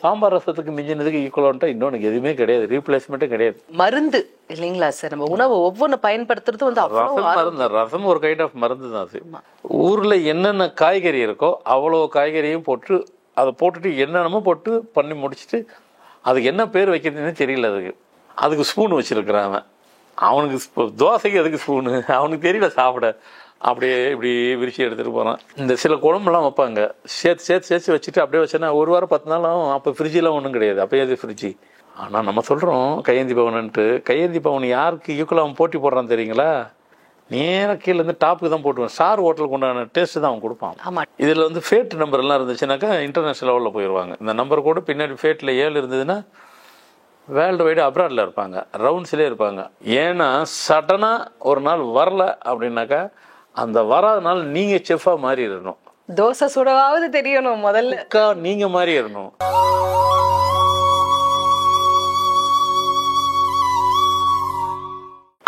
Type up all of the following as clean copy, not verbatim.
சாம்பார் ரசத்துக்கு மிஞ்சினதுக்கு ஈக்குவலான்ட்டா இன்னொன்று எதுவுமே கிடையாது, ரீப்ளேஸ்மெண்ட்டே கிடையாது. மருந்து இல்லைங்களா சார்? நம்ம உணவு ஒவ்வொன்று பயன்படுத்துறது வந்து ரசம் மருந்து, ரசம் ஒரு கைண்ட் ஆஃப் மருந்து தான் அது. ஊரில் என்னென்ன காய்கறி இருக்கோ அவ்வளோ காய்கறியும் போட்டு அதை போட்டுட்டு என்னென்னமோ போட்டு பண்ணி முடிச்சுட்டு அதுக்கு என்ன பேர் வைக்கிறதுன்னு தெரியல. அதுக்கு ஸ்பூன் வச்சுருக்கிறான் அவனுக்கு தோசைக்கு அதுக்கு ஸ்பூனு அவனுக்கு தெரியல சாப்பிட. அப்படியே இப்படி விரிச்சு எடுத்துகிட்டு போகிறான். இந்த சில குழம்புலாம் வைப்பாங்க, சேர்த்து வச்சுட்டு அப்படியே வச்சேன்னா ஒரு வாரம் 10 நாளும். அப்போ ஃப்ரிட்ஜெலாம் ஒன்றும் கிடையாது, அப்போயே அது ஃப்ரிட்ஜு. ஆனால் நம்ம சொல்கிறோம் கையேந்தி பவனுன்ட்டு. கையேந்தி பவன் யாருக்கு ஈக்குவலாக அவன் போட்டி போடுறான் தெரியுங்களா? நேராக கீழேருந்து டாப்புக்கு தான் போட்டுவான். ஸ்டார் ஹோட்டலுக்கு உண்டான டேஸ்ட்டு தான் அவன் கொடுப்பான். இதில் வந்து ஃபேட் நம்பர்லாம் இருந்துச்சுனாக்கா இன்டர்நேஷ்னல் லெவலில் போயிடுவாங்க. இந்த நம்பர் கூட பின்னாடி ஃபேட்டில் 7 இருந்ததுன்னா வேர்ல்டு வைடு அப்ராடில் இருப்பாங்க, ரவுண்ட்ஸ்லேயே இருப்பாங்க. ஏன்னா சடனாக ஒரு நாள் வரல அப்படின்னாக்கா அந்த வராத நாள் நீங்கள் செஃப்பாக மாறிடணும். தோசை சுடவாவது தெரியணும் முதல்ல, நீங்கள் மாறிடணும்.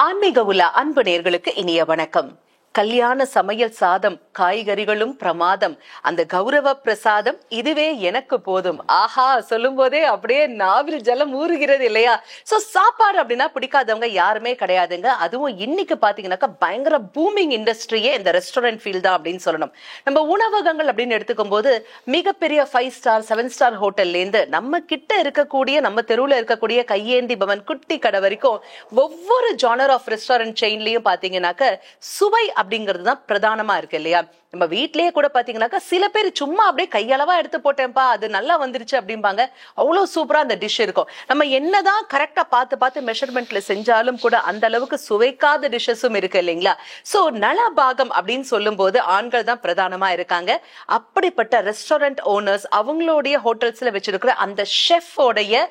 ஆன்மீக உலா அன்பு நேயர்களுக்கு இனிய வணக்கம். கல்யாண சமையல் சாதம், காய்கறிகளும் பிரமாதம், அந்த கௌரவ பிரசாதம் இதுவே எனக்கு போதும். ஆஹா சொல்லும் போதே அப்படியே நாவில் ஜலம் ஊறுகிறது இல்லையா? சோ சாப்பாடு அப்படின்னா பிடிக்காதவங்க யாருமே கிடையாதுங்க. அதுவும் இன்னைக்கு பாத்தீங்கன்னாக்கா பயங்கர பூமிங் இண்டஸ்ட்ரியே இந்த ரெஸ்டாரண்ட் ஃபீல்ட் தான் அப்படின்னு சொல்லணும். நம்ம உணவகங்கள் அப்படின்னு எடுத்துக்கும் போது மிகப்பெரிய 5 ஸ்டார் 7 ஸ்டார் ஹோட்டல்ல இருந்து நம்ம கிட்ட இருக்கக்கூடிய, நம்ம தெருவுல இருக்கக்கூடிய கையேந்தி பவன் குட்டி கடை வரைக்கும் ஒவ்வொரு ஜானர் ஆஃப் ரெஸ்டாரண்ட் செயின்லயும் பாத்தீங்கன்னாக்க சுவை அப்படிங்கிறதுதான் பிரதானமா இருக்கு இல்லையா? நம்ம வீட்லயே கூட பாத்தீங்கன்னாக்கா சில பேர் சும்மா அப்படியே கையளவா எடுத்து போட்டேன்ப்பா அது நல்லா வந்துருச்சு அப்படிம்பாங்க. அவ்வளவு சூப்பரா அந்த டிஷ் இருக்கும். நம்ம என்னதான் கரெக்டா பார்த்து மெஷர்மெண்ட்ல செஞ்சாலும் கூட அந்த அளவுக்கு சுவைக்காத டிஷ்ஷஸும் இருக்கு இல்லைங்களா? சோ நலபாகம் அப்படின்னு சொல்லும் போது ஆண்கள் தான் பிரதானமா இருக்காங்க. அப்படிப்பட்ட ரெஸ்டாரண்ட் ஓனர்ஸ் அவங்களுடைய ஹோட்டல்ஸ்ல வச்சிருக்கிற அந்த ஷெஃபோடைய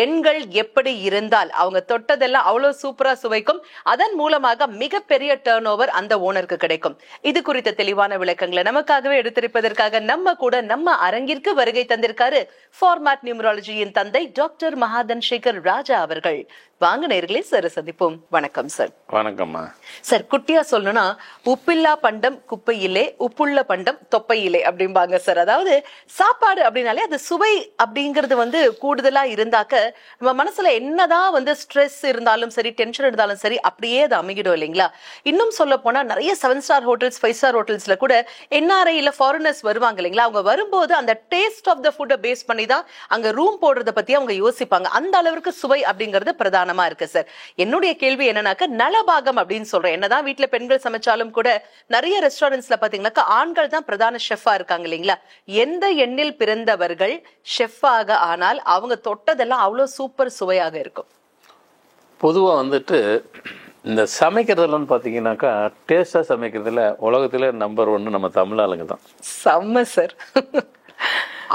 எண்கள் எப்படி இருந்தால் அவங்க தொட்டதெல்லாம் அவ்வளவு சூப்பரா சுவைக்கும். அதன் மூலமாக மிகப்பெரிய டர்ன் ஓவர் அந்த ஓனருக்கு கிடைக்கும். இது குறித்த தெளிவான விளக்கங்களை நமக்காகவே எடுத்திருப்பதற்காக நம்ம அரங்கிற்கு வருகை தந்திருக்காரு ஃபார்மேட் நியூமராலஜியின் தந்தை டாக்டர் மகாதன் சேகர் ராஜா அவர்கள். வாங்க நேயர்களே, சார் சந்திப்போம். வணக்கம் சார். வணக்கம்மா சார். குட்டியா சொல்லணும்னா உப்பில்லா பண்டம் குப்பையிலே, உப்புள்ள பண்டம் தொப்பையிலே அப்படிம்பாங்க சார். அதாவது சாப்பாடு அப்படின்னாலே அது சுவை அப்படிங்கிறது வந்து கூடுதலா இருந்தாக்க நம்ம மனசுல என்னதான் வந்து ஸ்ட்ரெஸ் இருந்தாலும் சரி, டென்ஷன் இருந்தாலும் சரி, அப்படியே அது அமைகிடும் இல்லைங்களா? இன்னும் சொல்ல போனா நிறைய 7 ஸ்டார் ஹோட்டல்ஸ் 5 ஸ்டார் ஹோட்டல்ஸ்ல கூட NRI இல்ல ஃபாரினர்ஸ் வருவாங்க இல்லைங்களா? அவங்க வரும்போது அந்த டேஸ்ட் ஆஃப் த ஃபுட்டை பேஸ் பண்ணி தான் அங்க ரூம் போடுறத பத்தி அவங்க யோசிப்பாங்க. அந்த அளவுக்கு சுவை அப்படிங்கிறது பிரதானமா இருக்கு சார். என்னுடைய கேள்வி என்னன்னாக்க நலபாகம் அப்படின்னு சொல்றேன். என்னதான் வீட்டுல பெண்கள் சமைச்சாலும் கூட நிறைய ரெஸ்டாரண்ட்ஸ்ல பாத்தீங்கன்னாக்கா ஆண்கள் தான் பிரதான ஷெஃபா இருக்காங்க இல்லைங்களா? எந்த எண்ணில் பிறந்தவர்கள் ஷெஃபாக ஆனால் அவங்க தொட்டதெல்லாம் அவ்வளவு சூப்பர் சுவையாக இருக்கும். பொதுவாக வந்துட்டு இந்த சமைக்கிறதுலன்னு பார்த்தீங்கன்னாக்கா டேஸ்டாக சமைக்கிறதுல உலகத்தில் நம்பர் 1 நம்ம தமிழ் ஆளுங்க தான். செம்ம சார்.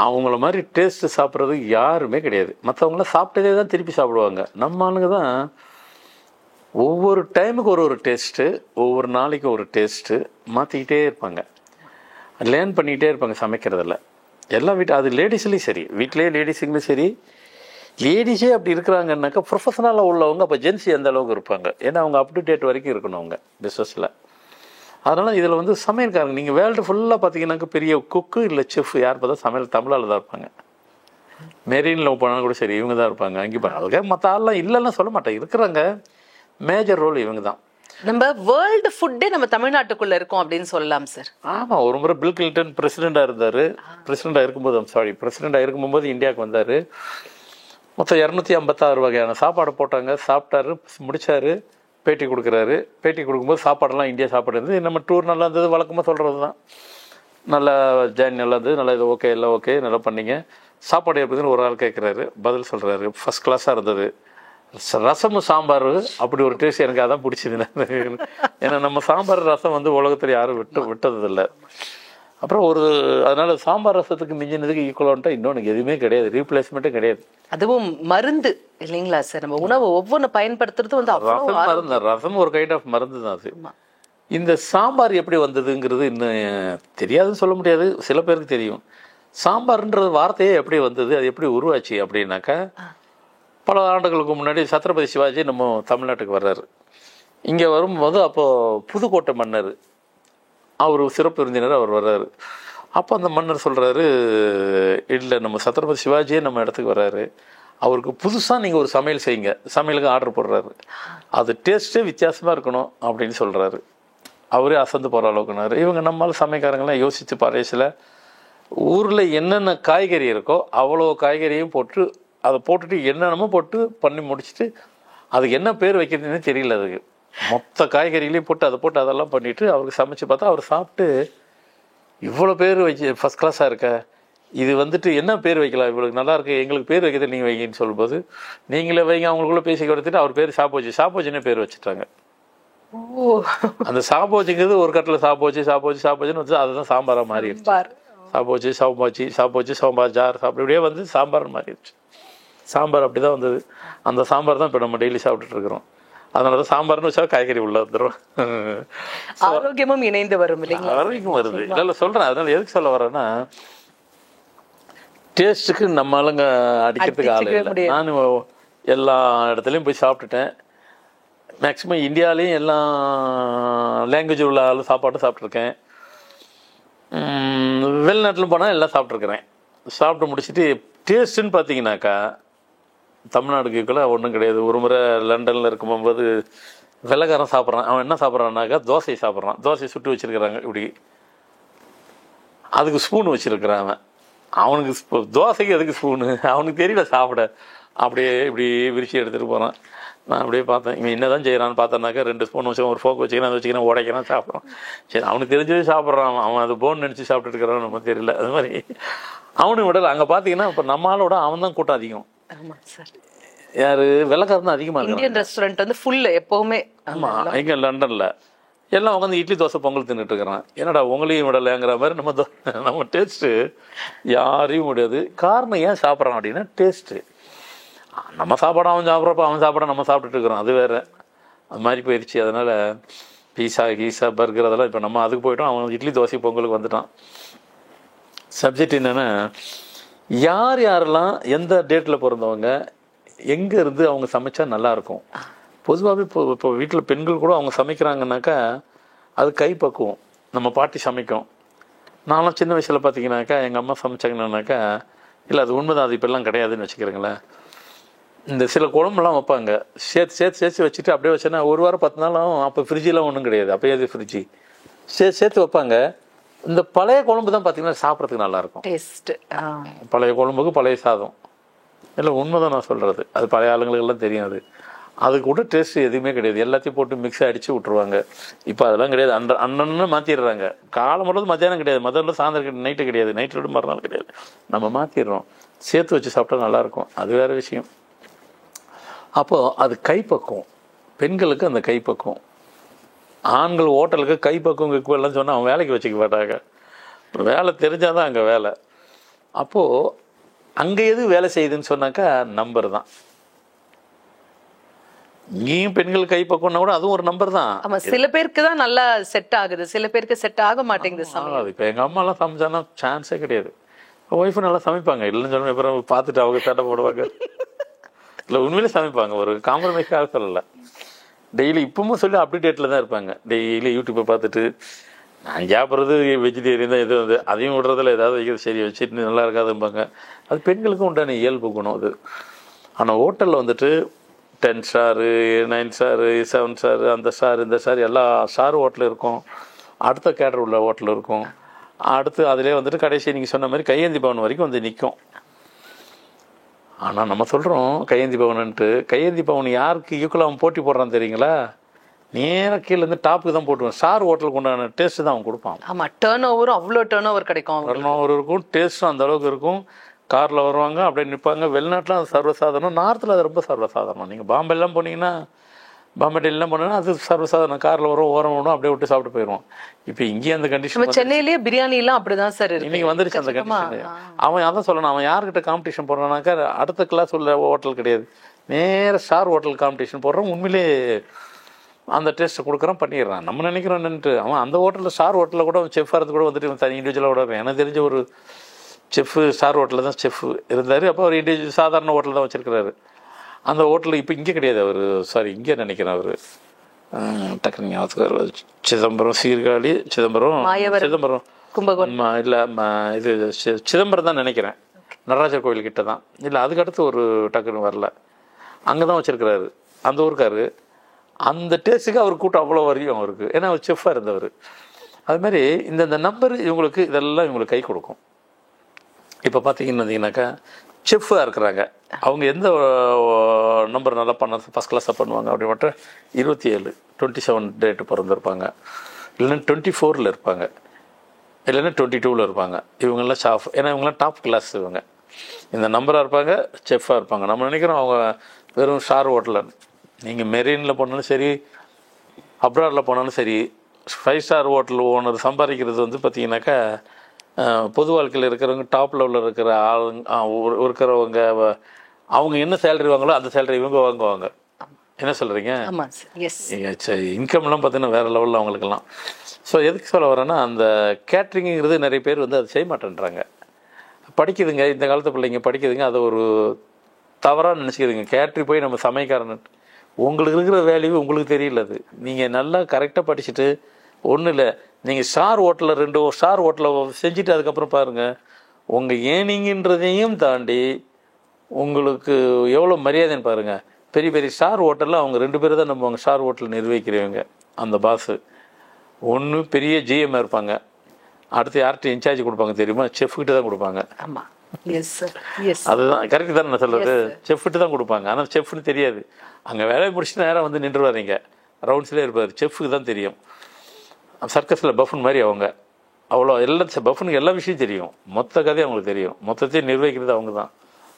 அவங்கள மாதிரி டேஸ்ட்டு சாப்பிட்றது யாருமே கிடையாது. மற்றவங்களாம் சாப்பிட்டதே தான் திருப்பி சாப்பிடுவாங்க. நம்ம ஆளுங்க தான் ஒவ்வொரு டைமுக்கு ஒரு டேஸ்ட்டு, ஒவ்வொரு நாளைக்கு ஒரு டேஸ்ட்டு மாற்றிக்கிட்டே இருப்பாங்க, லேர்ன் பண்ணிக்கிட்டே இருப்பாங்க சமைக்கிறதில்ல. எல்லா அது லேடிஸ்லேயும் சரி, வீட்டிலேயே லேடிஸுங்களும் சரி. லேடிஸே அப்படி இருக்கிறாங்கன்னாக்கா ப்ரொஃபஷனலாக உள்ளவங்க அப்போ ஜென்சி எந்த அளவுக்கு இருப்பாங்க? ஏன்னா அவங்க அப் டு டேட் வரைக்கும் இருக்கணும் அவங்க பிஸ்னஸில். அதனால் இதில் வந்து சமையல்காரங்க நீங்கள் வேர்ல்டு ஃபுல்லாக பார்த்தீங்கன்னாக்கா பெரிய குக்கு இல்லை செஃப் யார் பார்த்தா சமையல் தமிழால் தான் இருப்பாங்க. மெரீனில் போனாலும் கூட சரி இவங்க தான் இருப்பாங்க. அங்கே அதுக்காக மற்ற ஆள்லாம் இல்லைன்னா சொல்ல மாட்டேன், இருக்கிறாங்க. மேஜர் ரோல் இவங்க தான். நம்ம வேர்ல்டு ஃபுட்டே நம்ம தமிழ்நாட்டுக்குள்ள இருக்கோம் அப்படின்னு சொல்லலாம் சார். ஆமாம், ஒரு முறை பில் கிளின்டன் பிரசிடெண்டாக இருந்தார். பிரசிடெண்டாக இருக்கும்போது இந்தியாவுக்கு வந்தார். மொத்தம் 256 வகையான சாப்பாடு போட்டாங்க. சாப்பிட்டாரு, முடிச்சாரு, பேட்டி கொடுக்குறாரு. பேட்டி கொடுக்கும்போது சாப்பாடெல்லாம் இந்தியா சாப்பாடு இருந்தது. நம்ம டூர் நல்லா இருந்தது, வழக்கமாக சொல்கிறது தான். நல்லா ஜேர்னி நல்லா இருந்தது, நல்லா இது ஓகே, எல்லாம் ஓகே, நல்லா பண்ணிங்க. சாப்பாடு எப்படின்னு ஒரு ஆள் கேட்குறாரு, பதில் சொல்கிறாரு, ஃபஸ்ட் கிளாஸாக இருந்தது. ரசமும் சாம்பார் அப்படி ஒரு டேஸ்ட் எனக்கு அதான் பிடிச்சிது. ஏன்னா நம்ம சாம்பார் ரசம் வந்து உலகத்தில் யாரும் விட்டதில்லை. அப்புறம் அதனால சாம்பார் ரசத்துக்கு மிஞ்சினதுக்கு ஈக்குவலான்ட்டா இன்னொன்று எதுவுமே கிடையாது, ரீப்ளேஸ்மெண்ட்டே கிடையாது. அதுவும் மருந்து இல்லைங்களா சார்? நம்ம உணவு ஒவ்வொன்று பயன்படுத்துறது வந்து மருந்து. ரசம் ஒரு கைண்ட் ஆஃப் மருந்து தான் அது. இந்த சாம்பார் எப்படி வந்ததுங்கிறது இன்னும் தெரியாதுன்னு சொல்ல முடியாது, சில பேருக்கு தெரியும். சாம்பார்ன்றது வார்த்தையே எப்படி வந்தது, அது எப்படி உருவாச்சு அப்படின்னாக்கா பல ஆண்டுகளுக்கு முன்னாடி சத்ரபதி சிவாஜி நம்ம தமிழ்நாட்டுக்கு வர்றாரு. இங்கே வரும்போது அப்போது புதுக்கோட்டை மன்னர் அவர் சிறப்பு விருந்தினர் அவர் வர்றாரு. அப்போ அந்த மன்னர் சொல்கிறாரு, இல்லை நம்ம சத்ரபதி சிவாஜியே நம்ம இடத்துக்கு வர்றாரு, அவருக்கு புதுசாக நீங்கள் ஒரு சமையல் செய்யுங்க, சமையலுக்கு ஆர்டர் போடுறாரு, அது டேஸ்ட்டே வித்தியாசமாக இருக்கணும் அப்படின்னு சொல்கிறாரு. அவரே அசந்து போகிற அளவுக்குனாரு. இவங்க நம்மளால் சமைக்காரங்களாம் யோசித்து பாரேசில் ஊரில் என்னென்ன காய்கறி இருக்கோ அவ்வளோ காய்கறியும் போட்டு அதை போட்டுட்டு என்னென்னமோ போட்டு பண்ணி முடிச்சுட்டு அதுக்கு என்ன பேர் வைக்கிறதுன்னு தெரியல. அதுக்கு மொத்த காய்கறிகளையும் போட்டு அதை போட்டு அதெல்லாம் பண்ணிவிட்டு அவருக்கு சமைச்சு பார்த்தா அவர் சாப்பிட்டு, இவ்வளோ பேர் வச்சு ஃபஸ்ட் கிளாஸாக இருக்க, இது வந்துட்டு என்ன பேர் வைக்கலாம், இவ்வளோ நல்லா இருக்கு, எங்களுக்கு பேர் வைக்கிறது நீங்கள் வைங்கன்னு சொல்லும்போது, நீங்களே வைங்க அவங்களுக்குள்ள பேசி கொடுத்துட்டு அவர் பேர் சாப்போஜின்னு பேர் வச்சுட்டாங்க. அந்த சாப்போஜிங்கிறது ஒரு கட்டில் சாப்போஜின்னு வச்சு அதுதான் சாம்பாராக மாறிடுச்சு. சாப்போஜி சாம்பார் ஜார் அப்படியே வந்து சாம்பார் மாறிடுச்சு. சாம்பார் அப்படி தான் வந்தது. அந்த சாம்பார் தான் இப்போ நம்ம டெய்லி சாப்பிட்டுட்டு இருக்கிறோம். அதனால தான் சாம்பார்னு வச்சா காய்கறி உள்ள வந்துடும், ஆரோக்கியமும் இணைந்து வரும் இல்லைங்களா? ஆரோக்கியம் வருது. இல்லை சொல்கிறேன். அதனால எதுக்கு சொல்ல வரேன்னா, டேஸ்ட்டுக்கு நம்ம ஆளுங்க அடிக்கிறதுக்கு ஆள் இல்லை. நான் எல்லா இடத்துலையும் போய் சாப்பிட்டுட்டேன். மேக்ஸிமம் இந்தியாவிலையும் எல்லா லாங்குவேஜ் உள்ள ஆள் சாப்பாட்டும் சாப்பிட்ருக்கேன். வெளிநாட்டிலும் போனால் எல்லாம் சாப்பிட்ருக்குறேன். சாப்பிட்டு முடிச்சுட்டு டேஸ்ட்டுன்னு பார்த்தீங்கன்னாக்கா தமிழ்நாடுக்குள்ள ஒன்றும் கிடையாது. ஒரு முறை லண்டனில் இருக்கும்போது வெள்ளைக்காரன் சாப்பிட்றான். அவன் என்ன சாப்பிட்றான்னாக்கா தோசை சாப்பிட்றான். தோசை சுட்டு வச்சுருக்கிறாங்க இப்படி, அதுக்கு ஸ்பூன் வச்சுருக்கிறான். அவனுக்கு தோசைக்கு எதுக்கு ஸ்பூனு அவனுக்கு தெரியல சாப்பிட. அப்படியே இப்படி விரிச்சு எடுத்துகிட்டு போகிறான். நான் அப்படியே பார்த்தேன், இவன் என்ன தான் செய்கிறான்னு பார்த்தோன்னாக்கா 2 ஸ்பூன் வச்சு ஒரு ஃபோக் வச்சுக்கிறேன், அதை வச்சுக்கிறேன், உடைக்கிறான், சாப்பிட்றான். சரி, அவனுக்கு தெரிஞ்சவே சாப்பிட்றான். அவன் அது போன் நினச்சி சாப்பிட்டுட்டு இருக்கிறான்னு நம்ம தெரியல. அது மாதிரி அவனு விடலை. அங்கே பார்த்தீங்கன்னா இப்போ நம்மளோட அவன் தான் கூட்டம் அதிகம். ஆமாம் சார். யார் வெள்ளைக்காரன் தான் அதிகமாக இருக்கு. இந்தியன் ரெஸ்டாரண்ட் வந்து ஃபுல் எப்போவுமே. ஆமாம், இங்கே லண்டனில் எல்லாம் உட்காந்து இட்லி தோசை பொங்கல் தின்னுட்டு இருக்கிறான். என்னடா உங்களையும் விடலைங்கிற மாதிரி நம்ம டேஸ்ட்டு யாரையும் முடியாது. காரணம் ஏன் சாப்பிட்றான் அப்படின்னா டேஸ்ட்டு. நம்ம சாப்பாடு அவன் சாப்பிட்றப்ப அவன் சாப்பாடை நம்ம சாப்பிட்டுட்டு இருக்கிறோம், அது வேறு. அது மாதிரி போயிடுச்சு. அதனால் கீஸா பர்கர் அதெல்லாம் இப்போ நம்ம அதுக்கு போய்ட்டோம். அவன் இட்லி தோசை பொங்கலுக்கு வந்துட்டான். சப்ஜெக்ட் என்னென்னா, யாரெல்லாம் எந்த டேட்டில் பிறந்தவங்க எங்கே இருந்து அவங்க சமைச்சா நல்லாயிருக்கும். பொதுவாகவே இப்போ வீட்டில் பெண்கள் கூட அவங்க சமைக்கிறாங்கனாக்கா அது கைப்பக்குவம். நம்ம பாட்டி சமைக்கும். நான்லாம் சின்ன வயசில் பார்த்தீங்கன்னாக்கா எங்கள் அம்மா சமைச்சாங்கன்னாக்கா, இல்லை அது உண்மைதான், அது இப்போல்லாம் கிடையாதுன்னு வச்சுக்கிறேங்களேன். இந்த சில குழம்புலாம் வைப்பாங்க, சேர்த்து வச்சுட்டு அப்படியே வச்சேன்னா 1 வாரம் 10 நாளும். அப்போ ஃப்ரிட்ஜெலாம் ஒன்றும் கிடையாது. அப்போ எது ஃப்ரிட்ஜு சேர்த்து வைப்பாங்க. இந்த பழைய குழம்பு தான் பார்த்தீங்கன்னா சாப்பிட்றதுக்கு நல்லாயிருக்கும். டேஸ்ட்டு பழைய குழம்புக்கு பழைய சாதம். இல்லை உண்மைதான் நான் சொல்கிறது. அது பழைய ஆளுங்களுக்கெல்லாம் தெரியும். அது கூட டேஸ்ட்டு எதுவுமே கிடையாது. எல்லாத்தையும் போட்டு மிக்ஸி அடித்து விட்ருவாங்க. இப்போ அதெல்லாம் கிடையாது. அண்ணன்னு மாற்றிடுறாங்க. காலம் மட்டும் மத்தியானம் கிடையாது, மத்தியானம் சாயந்தரம் நைட்டு கிடையாது, நைட்டு மறுநாள் கிடையாது. நம்ம மாற்றிடுறோம். சேர்த்து வச்சு சாப்பிட்டா நல்லாயிருக்கும், அது வேறு விஷயம். அப்போது அது கைப்பக்குவம். பெண்களுக்கு அந்த கைப்பக்குவம். ஆண்கள் ஹோட்டலுக்கு கைப்பக்குவம் எல்லாம் சொன்னால் அவன் வேலைக்கு வச்சுக்க மாட்டாங்க. வேலை தெரிஞ்சால் தான் அங்கே வேலை. அப்போது அங்கே எது வேலை செய்யுதுன்னு சொன்னாக்கா நம்பர் தான். இங்கேயும் பெண்கள் கைப்பக்குவம்னா கூட அதுவும் ஒரு நம்பர் தான். ஆமா, சில பேருக்கு தான் நல்லா செட் ஆகுது, சில பேருக்கு செட் ஆக மாட்டேங்குது சமையல். இப்போ எங்கள் அம்மாலாம் சமைச்சானா சான்ஸே கிடையாது. ஒய்ஃபு நல்லா சமைப்பாங்க, இல்லைன்னு சொன்ன அப்புறம் பார்த்துட்டு அவங்க சட்டை போடுவாங்க. இல்லை உண்மையிலே சமைப்பாங்க, ஒரு காம்ப்ரமைஸ்க்காக சொல்லலை. டெய்லி இப்பவும் சொல்லி அப்டேட்டில் தான் இருப்பாங்க. டெய்லி யூடியூப்பை பார்த்துட்டு நான் சாப்பிட்றது வெஜிடேரியன் தான், எது வந்து அதையும் விடுறதில்ல, ஏதாவது வைக்கிறது சரி வச்சுட்டு நல்லா இருக்காதும்பாங்க. அது பெண்களுக்கும் உண்டான இயல்பு குணம் அது. ஆனால் ஹோட்டலில் வந்துட்டு 10 ஸ்டாரு 9 ஸ்டாரு 7 ஸ்டாரு அந்த ஸ்டார் இந்த ஸ்டார் எல்லா ஸ்டார் ஹோட்டலும் இருக்கும். அடுத்த கேடர் உள்ள ஹோட்டல் இருக்கும். அடுத்து அதிலே வந்துட்டு கடைசி நீங்கள் சொன்ன மாதிரி கையேந்தி பவன் வரைக்கும் வந்து நிற்கும். ஆனால் நம்ம சொல்கிறோம் கையேந்தி பவன்ன்ட்டு, கையேந்தி பவன் யாருக்கு ஈக்குவலாக அவன் போட்டி போடுறான்னு தெரியுங்களா? நேராக கீழேருந்து டாப்புக்கு தான் போட்டுருவான். ஸ்டார் ஹோட்டலுக்கு உண்டான டேஸ்ட்டு தான் அவன் கொடுப்பான். ஆமாம், டேர்ன் ஓவரும் அவ்வளோ டேர்ன் ஓவர் கிடைக்கும். டேர்ன் ஓவர் இருக்கும், டேஸ்ட்டும் அந்த அளவுக்கு இருக்கும். காரில் வருவாங்க, அப்படியே நிற்பாங்க. வெளிநாட்டில் அது சர்வசாதாரணம், நார்த்தில் அது ரொம்ப சர்வசாதாரணம். நீங்கள் பாம்பேலாம் போனீங்கன்னா, பாம்பே டெல்லிலாம் போனீங்கன்னா அது சர்வசாதாரணம். காரில் வரும், ஓரம் விடும், அப்படியே விட்டு சாப்பிட்டு போயிடுவோம். இப்போ இங்கேயே அந்த கண்டிஷன். சென்னையிலேயே பிரியாணிலாம் அப்படிதான் சார் இருக்கு. இன்னைக்கு வந்துருச்சு அந்த கண்டிஷன். அவன் அதான் சொல்லணும், அவன் யார்கிட்ட காம்படிஷன் போடுறானாக்கா அடுத்த கிளாஸ் உள்ள ஹோட்டல் கிடையாது, நேராக ஸ்டார் ஹோட்டல் காம்படிஷன் போடுறான். உண்மையிலே அந்த டேஸ்ட்டை கொடுக்குறான், பண்ணிடுறான். நம்ம நினைக்கிறோம் என்னன்ட்டு. அவன் அந்த ஹோட்டலில் ஸ்டார் ஹோட்டலில் கூட செஃப் வரது கூட வந்துட்டு தனி இண்டிவிஜுவலாக கூட. எனக்கு தெரிஞ்ச ஒரு செஃப்பு ஸ்டார் ஹோட்டலில் தான் செஃப் இருந்தார். அப்போ அவர் இண்டிவிஜுவல் சாதாரண ஹோட்டலில் தான் வச்சுருக்கிறாரு. அந்த ஹோட்டலில் இப்போ இங்கே கிடையாது அவர், சாரி இங்கே நினைக்கிறேன் அவர் டக்குனு ஞாபகத்துக்கு சிதம்பரம் சீர்காழி சிதம்பரம் கும்பகோணம் இல்லை இது சிதம்பரம் தான் நினைக்கிறேன், நடராஜர் கோயில் கிட்ட தான். இல்லை அதுக்கடுத்து ஒரு டக்குன்னு வரல, அங்கே தான் வச்சிருக்கிறாரு, அந்த ஊருக்காரு. அந்த டேஸ்ட்டுக்கு அவர் கூட்டம் அவ்வளோ வரையும் அவருக்கு, ஏன்னா அவர் செஃப்பாக இருந்தவர். அது மாதிரி இந்த நம்பர் இவங்களுக்கு இதெல்லாம் இவங்களுக்கு கை கொடுக்கும். இப்போ பார்த்தீங்கன்னாக்கா செஃப்பாக இருக்கிறாங்க, அவங்க எந்த நம்பர் நல்லா பண்ண ஃபஸ்ட் கிளாஸாக பண்ணுவாங்க அப்படி மட்டும் 27 27 டேட்டு பிறந்திருப்பாங்க, இல்லைன்னா 24 இருப்பாங்க, இல்லைன்னா 22 இருப்பாங்க. இவங்கெல்லாம் ஷாஃப், ஏன்னா இவங்கெல்லாம் டாப் கிளாஸ். இவங்க இந்த நம்பராக இருப்பாங்க, செஃப்பாக இருப்பாங்க. நம்ம நினைக்கிறோம் அவங்க வெறும் ஸ்டார் ஹோட்டலில். நீங்கள் மெரீனில் போனாலும் சரி, அப்ராடில் போனாலும் சரி, 5 ஸ்டார் ஹோட்டல் ஓனர் சம்பாதிக்கிறது வந்து பார்த்தீங்கன்னாக்கா பொது வாழ்க்கையில் இருக்கிறவங்க, டாப் லெவலில் இருக்கிற இருக்கிறவங்க, அவங்க என்ன சேலரி வாங்களோ அந்த சேலரி இவங்க வாங்குவாங்க. என்ன சொல்கிறீங்க? இன்கம்லாம் பார்த்தீங்கன்னா வேறு லெவலில் அவங்களுக்கெல்லாம். ஸோ எதுக்கு சொல்ல வரேன்னா, அந்த கேட்ரிங்கிறது நிறைய பேர் வந்து அதை செய்ய மாட்டேன்றாங்க. படிக்குதுங்க, இந்த காலத்து பிள்ளைங்க படிக்குதுங்க, அதை ஒரு தவறாக நினச்சிக்குதுங்க. கேட்ரி போய் நம்ம சமைக்காரன், உங்களுக்கு இருக்கிற வேல்யூ உங்களுக்கு தெரியல. அது நீங்கள் நல்லா கரெக்டாக படிச்சுட்டு ஒன்றும் இல்லை, நீங்கள் ஸ்டார் ஹோட்டலில் 2 ஸ்டார் ஹோட்டலில் செஞ்சுட்டு அதுக்கப்புறம் பாருங்கள், உங்கள் ஏர்னிங்கன்றதையும் தாண்டி உங்களுக்கு எவ்வளோ மரியாதைன்னு பாருங்கள். பெரிய பெரிய ஸ்டார் ஹோட்டலில் அவங்க 2 பேர் தான் நம்ம ஸ்டார் ஹோட்டல் நிர்வகிக்கிறவங்க. அந்த பாஸு ஒன்று பெரிய ஜிஎம் இருப்பாங்க, அடுத்து யார்கிட்ட இன்சார்ஜ் கொடுப்பாங்க தெரியுமா? செஃப்கிட்ட தான் கொடுப்பாங்க. ஆமாம், அதுதான் கரெக்ட் தானே நான் சொல்கிறது, செஃப்கிட்ட தான் கொடுப்பாங்க. ஆனால் செஃப்னு தெரியாது, அங்கே வேலையை முடிச்சுட்டு நேரம் வந்து நின்றுவாருங்க, ரவுண்ட்ஸ்லேயே இருப்பார். செஃப்க்கு தான் தெரியும். சர்க்கஸில் பஃபன் மாதிரி அவங்க அவ்வளோ எல்லாம் பஃபனுக்கு எல்லா விஷயம் தெரியும், மொத்த கதையும் அவங்களுக்கு தெரியும், மொத்தத்தையும் நிர்வகிக்கிறது அவங்க தான்.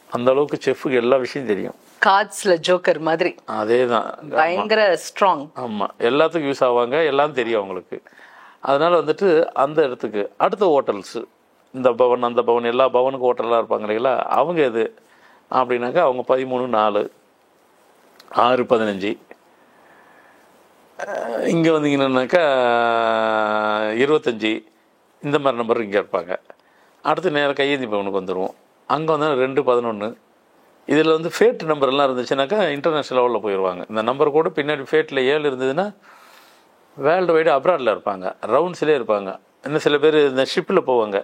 அந்த அளவுக்கு செஃப்க்கு எல்லா விஷயம் தெரியும். கார்ட்ஸ்ல ஜோக்கர் மாதிரி. அதே தான், பயங்கர ஸ்ட்ராங். ஆமாம், எல்லாத்துக்கும் யூஸ் ஆவாங்க, எல்லாம் தெரியும் அவங்களுக்கு. அதனால் வந்துட்டு அந்த இடத்துக்கு அடுத்த ஹோட்டல்ஸு, இந்த பவன் அந்த பவன் எல்லா பவனுக்கும் ஹோட்டலாக இருப்பாங்க இல்லைங்களா, அவங்க எது அப்படின்னாக்கா அவங்க 13, 4, 6, 15. இங்கே வந்தீங்கன்னாக்கா 25 இந்த மாதிரி நம்பர் இங்கே இருப்பாங்க. அடுத்து நேரம் கையேந்தி பவனுக்கு வந்துடுவோம். அங்கே வந்தால் 2, 11. இதில் வந்து ஃபேட் நம்பர்லாம் இருந்துச்சுனாக்கா இன்டர்நேஷ்னல் லெவலில் போயிடுவாங்க. இந்த நம்பர் கூட பின்னாடி ஃபேட்டில் 7 இருந்ததுன்னா வேர்ல்டு வைடு அப்ராடில் இருப்பாங்க, ரவுண்ட்ஸ்லேயே இருப்பாங்க. இன்னும் சில பேர் இந்த ஷிப்பில் போவாங்க,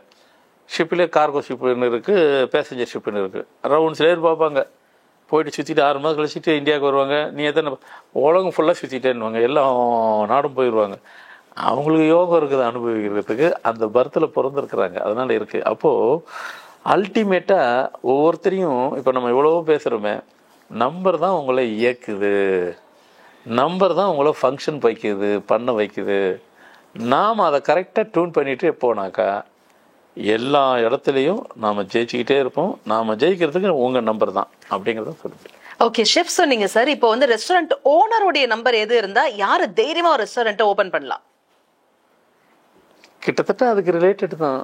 ஷிப்பிலே கார்கோ ஷிப்புன்னு இருக்குது, பேசஞ்சர் ஷிப்புன்னு இருக்குது, ரவுண்ட்ஸ்லேயே பார்ப்பாங்க. போயிட்டு சுற்றிட்டு 6 மாதம் கழிச்சிட்டு இந்தியாவுக்கு வருவாங்க. நீ எத்தனை உலகம் ஃபுல்லாக சுற்றிட்டேன்னுவாங்க, எல்லா நாடும் போயிடுவாங்க. அவங்களுக்கு யோகம் இருக்குது அனுபவிக்கிறதுக்கு, அந்த பர்த்தில் பிறந்திருக்கிறாங்க, அதனால் இருக்குது. அப்போது அல்டிமேட்டாக ஒவ்வொருத்தரையும் இப்போ நம்ம எவ்வளவோ பேசுகிறோமே, நம்பர் தான் உங்களை இயக்குது, நம்பர் தான் உங்களை ஃபங்க்ஷன் வைக்குது, பண்ண வைக்குது. நாம் அதை கரெக்டாக டியூன் பண்ணிட்டு போனாக்கா எல்லா இடத்துலையும் நாம் ஜெயிச்சுக்கிட்டே இருப்போம். நாம் ஜெயிக்கிறதுக்கு உங்கள் நம்பர் தான் அப்படிங்கிறத சொல்லுங்கள். ஓகே ஷெஃப், சொன்னீங்க சார், இப்போ வந்து ரெஸ்டாரண்ட் ஓனருடைய நம்பர் எது இருந்தால் யார் தைரியமாக ரெஸ்டாரண்ட்டை ஓப்பன் பண்ணலாம்? கிட்டத்தட்ட அதுக்கு ரிலேட்டட் தான்.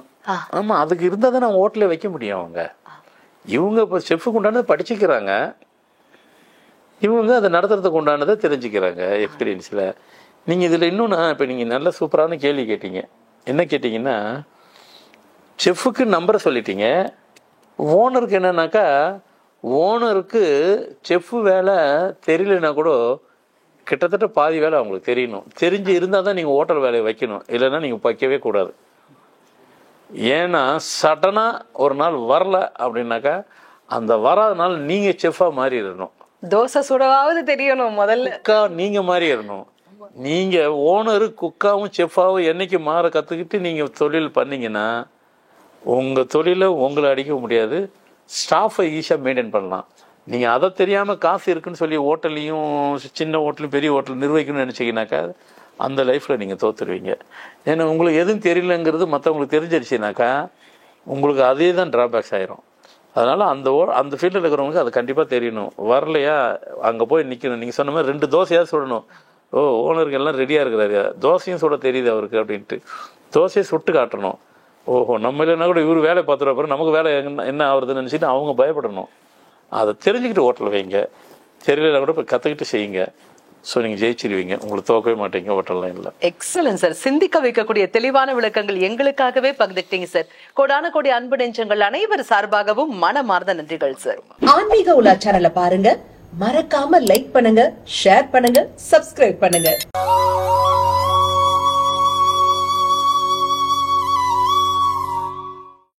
ஆமாம், அதுக்கு இருந்தால் தான் நான் ஹோட்டலில் வைக்க முடியும். இவங்க இப்போ செஃப்புக்கு உண்டானதை படிச்சுக்கிறாங்க, இவங்க அதை நடத்துறதுக்கு உண்டானதை தெரிஞ்சுக்கிறாங்க எக்ஸ்பீரியன்ஸில். நீங்கள் இதில் இன்னொன்று, இப்போ நீங்கள் நல்ல சூப்பரான கேள்வி கேட்டீங்க. என்ன கேட்டிங்கன்னா, செஃப்புக்கு நம்பரை சொல்லிட்டீங்க, ஓனருக்கு என்னன்னாக்கா, ஓனருக்கு செஃப்பு வேலை தெரியலனா கூட கிட்டத்தட்ட பாதி வேலை அவங்களுக்கு தெரியணும். தெரிஞ்சு இருந்தால் தான் நீங்கள் ஹோட்டல் வேலையை வைக்கணும், இல்லைன்னா நீங்கள் வைக்கவே கூடாது. ஏன்னா சடனாக ஒரு நாள் வரல அப்படின்னாக்கா அந்த வராதனால நீங்கள் செஃப்பாக மாறிடணும். தோசை சுடவாவது தெரியணும், முதல்ல குக்கா நீங்கள் மாறிடணும். நீங்கள் ஓனரு குக்காவும் செஃப்பாவும் என்னைக்கு மாற கற்றுக்கிட்டு நீங்கள் தொழில் பண்ணிங்கன்னா உங்கள் தொழிலை உங்களை அடிக்க முடியாது, ஸ்டாஃபை ஈஸியாக மெயின்டைன் பண்ணலாம். நீங்கள் அதை தெரியாமல் காசு இருக்குன்னு சொல்லி ஹோட்டல்லையும் சின்ன ஹோட்டலும் பெரிய ஹோட்டல் நிர்வகிக்கணும்னு நினச்சிங்கனாக்கா அந்த லைஃப்பில் நீங்கள் தோற்றுருவீங்க. ஏன்னா உங்களுக்கு எதுவும் தெரியலங்கிறது மற்றவங்களுக்கு தெரிஞ்சிருச்சுனாக்கா உங்களுக்கு அதே தான் ட்ராபேக்ஸ் ஆயிரும். அதனால் அந்த ஃபீல்டில் இருக்கிறவங்களுக்கு அது கண்டிப்பாக தெரியணும். வரலையா அங்கே போய் நிற்கணும். நீங்கள் சொன்ன மாதிரி 2 தோசையாக சுடணும். ஓனருக்கு எல்லாம் ரெடியாக இருக்கிறாரு, தோசையும் சுட தெரியுது அவருக்கு அப்படின்ட்டு தோசையை சுட்டு காட்டணும். ஓஹோ, நம்ம இல்லைன்னா கூட இவர் வேலை பார்த்துட்டு அப்புறம் நமக்கு வேலை என்ன ஆகுறதுன்னு நினச்சிட்டு அவங்க பயப்படணும். அதை தெரிஞ்சுக்கிட்டு ஹோட்டல் வைங்க, தெரியலனா கூட இப்போ கற்றுக்கிட்டு செய்யுங்க. ஸோ நீங்கள் ஜெயிச்சிருவீங்க, உங்களுக்கு தோக்கவே மாட்டீங்க ஹோட்டல் லைனில். எக்ஸலன்ட் சார், சிந்திக்க வைக்கக்கூடிய தெளிவான விளக்கங்கள் எங்களுக்காகவே பகிர்ந்துட்டீங்க சார். கோடான கோடி அன்பு நெஞ்சங்கள் அனைவர் சார்பாகவும் மனமார்ந்த நன்றிகள் சார். ஆன்மீக உலா சேனலை பாருங்க, மறக்காம லைக் பண்ணுங்க, ஷேர் பண்ணுங்க, சப்ஸ்கிரைப் பண்ணுங்க.